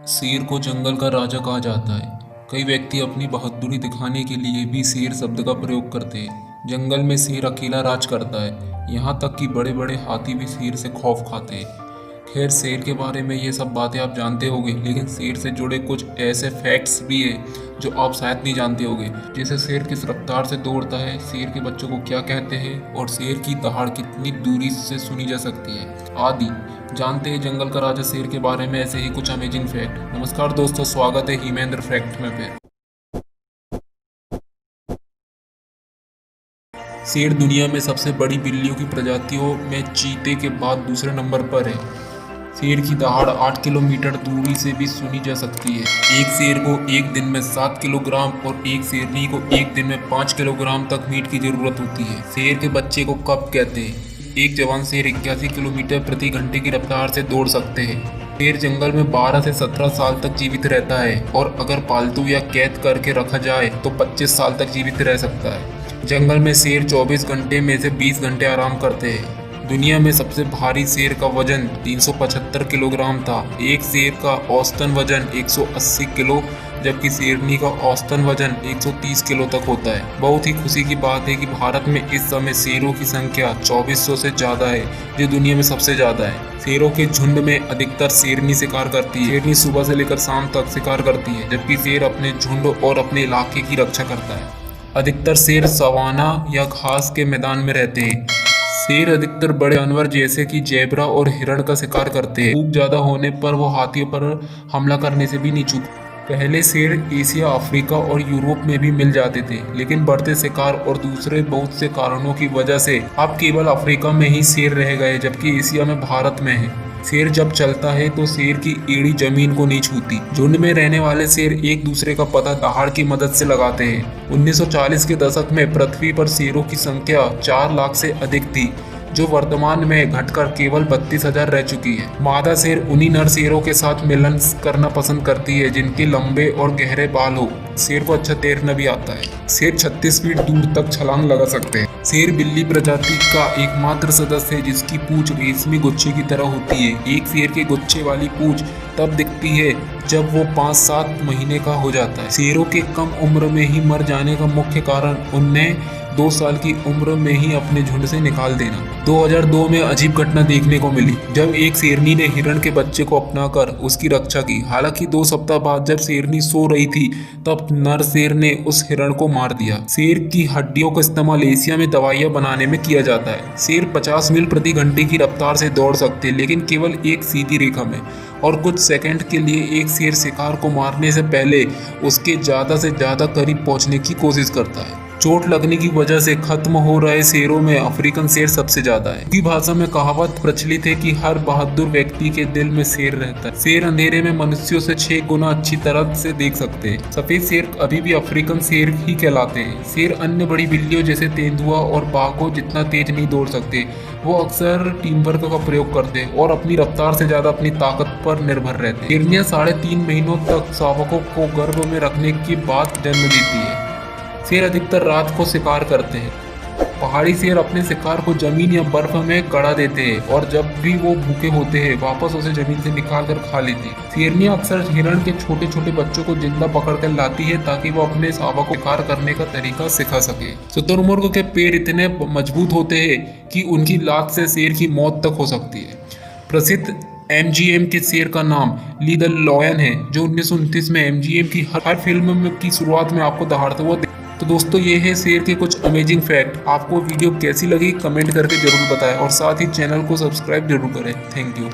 शेर को जंगल का राजा कहा जाता है। कई व्यक्ति अपनी बहादुरी दिखाने के लिए भी शेर शब्द का प्रयोग करते हैं। जंगल में शेर अकेला राज करता है, यहाँ तक कि बड़े बड़े हाथी भी शेर से खौफ खाते हैं। खैर, शेर के बारे में ये सब बातें आप जानते होंगे, लेकिन शेर से जुड़े कुछ ऐसे फैक्ट्स भी हैं जो आप शायद नहीं जानते होंगे। जैसे शेर किस रफ्तार से दौड़ता है, शेर के बच्चों को क्या कहते हैं और शेर की दहाड़ कितनी दूरी से सुनी जा सकती है आदि। जानते हैं जंगल का राजा शेर के बारे में ऐसे ही कुछ अमेजिंग फैक्ट। नमस्कार दोस्तों, स्वागत है हिमेंद्र फैक्ट में। फिर शेर दुनिया में सबसे बड़ी बिल्लियों की प्रजातियों में चीते के बाद दूसरे नंबर पर है। शेर की दहाड़ 8 किलोमीटर दूरी से भी सुनी जा सकती है। एक शेर को एक दिन में 7 किलोग्राम और एक शेरनी को एक दिन में 5 किलोग्राम तक मीट की जरूरत होती है। शेर के बच्चे को कब कहते हैं? एक जवान शेर 81 किलोमीटर प्रति घंटे की रफ्तार से दौड़ सकते हैं। शेर जंगल में 12 से 17 साल तक जीवित रहता है और अगर पालतू या कैद करके रखा जाए तो 25 साल तक जीवित रह सकता है। जंगल में शेर 24 घंटे में से 20 घंटे आराम करते हैं। दुनिया में सबसे भारी शेर का वजन 375 किलोग्राम था। एक शेर का औसतन वजन 180 किलो जबकि शेरनी का औसतन वजन 130 किलो तक होता है। बहुत ही खुशी की बात है कि भारत में इस समय शेरों की संख्या 2400 से ज़्यादा है, जो दुनिया में सबसे ज़्यादा है। शेरों के झुंड में अधिकतर शेरनी शिकार करती है। शेरनी सुबह से लेकर शाम तक शिकार करती है, जबकि शेर अपने झुंड और अपने इलाके की रक्षा करता है। अधिकतर शेर सवाना या घास के मैदान में रहते हैं। शेर अधिकतर बड़े जानवर जैसे कि जेब्रा और हिरण का शिकार करते हैं। भूख ज्यादा होने पर वो हाथियों पर हमला करने से भी नहीं चूकते। पहले शेर एशिया, अफ्रीका और यूरोप में भी मिल जाते थे, लेकिन बढ़ते शिकार और दूसरे बहुत से कारणों की वजह से अब केवल अफ्रीका में ही शेर रह गए, जबकि एशिया में भारत में है। शेर जब चलता है तो शेर की एड़ी जमीन को नहीं छूती। झुंड में रहने वाले शेर एक दूसरे का पता दहाड़ की मदद से लगाते हैं। 1940 के दशक में पृथ्वी पर शेरों की संख्या 4 लाख से अधिक थी, जो वर्तमान में घटकर केवल 32,000 रह चुकी है। मादा शेर उन्हीं नर शेरों के साथ मिलन करना पसंद करती है जिनके लंबे और गहरे बाल हो। शेर को अच्छा तैरना भी आता है। शेर 36 फीट दूर तक छलांग लगा सकते हैं। शेर बिल्ली प्रजाति का एकमात्र सदस्य है जिसकी पूंछ रेशमी गुच्छे की तरह होती है। एक शेर के गुच्छे वाली पूंछ तब दिखती है जब वो 5-7 महीने का हो जाता है। शेरों के कम उम्र में ही मर जाने का मुख्य कारण उन्हें 2 साल की उम्र में ही अपने झुंड से निकाल देना। 2002 में अजीब घटना देखने को मिली जब एक शेरनी ने हिरण के बच्चे को अपनाकर उसकी रक्षा की। हालांकि 2 सप्ताह बाद जब शेरनी सो रही थी तब नर शेर ने उस हिरण को मार दिया। शेर की हड्डियों का इस्तेमाल एशिया में दवाइयां बनाने में किया जाता है। शेर 50 मील प्रति घंटे की रफ्तार से दौड़ सकते हैं, लेकिन केवल एक सीधी रेखा में, और कुछ सेकंड के लिए एक शेर शिकार को मारने से पहले उसके ज़्यादा से ज़्यादा करीब पहुंचने की कोशिश करता है। चोट लगने की वजह से खत्म हो रहे शेरों में अफ्रीकन शेर सबसे ज्यादा है। उनकी भाषा में कहावत प्रचलित है कि हर बहादुर व्यक्ति के दिल में शेर रहता है। शेर अंधेरे में मनुष्यों से 6 गुना अच्छी तरह से देख सकते हैं। सफेद शेर अभी भी अफ्रीकन शेर ही कहलाते हैं। शेर अन्य बड़ी बिल्लियों जैसे तेंदुआ और बाघों जितना तेज नहीं दौड़ सकते। वो अक्सर टीम वर्क का प्रयोग करते हैं और अपनी रफ्तार से ज्यादा अपनी ताकत पर निर्भर रहते हैं। शेरनियां 3.5 महीनों तक शावकों को गर्भ में रखने के बाद जन्म देती है। शेर अधिकतर रात को शिकार करते हैं। पहाड़ी शेर अपने शिकार को जमीन या बर्फ में गड़ा देते हैं और जब भी वो भूखे होते हैं वापस उसे जमीन से निकाल कर खा लेते हैं। शेरनियां अक्सर हिरण के छोटे छोटे बच्चों को जिंदा पकड़ कर लाती है ताकि वो अपने शावक को शिकार करने का तरीका सिखा सके। शुतुरमुर्ग के पैर इतने मजबूत होते हैं कि उनकी लात से शेर की मौत तक हो सकती है। प्रसिद्ध MGM के शेर का नाम ली द लॉयन है, जो 1929 में MGM की हर फिल्म की शुरुआत में आपको दहाड़ता हुआ। तो दोस्तों, ये है शेर के कुछ अमेजिंग फैक्ट। आपको वीडियो कैसी लगी कमेंट करके जरूर बताएं और साथ ही चैनल को सब्सक्राइब जरूर करें। Thank you.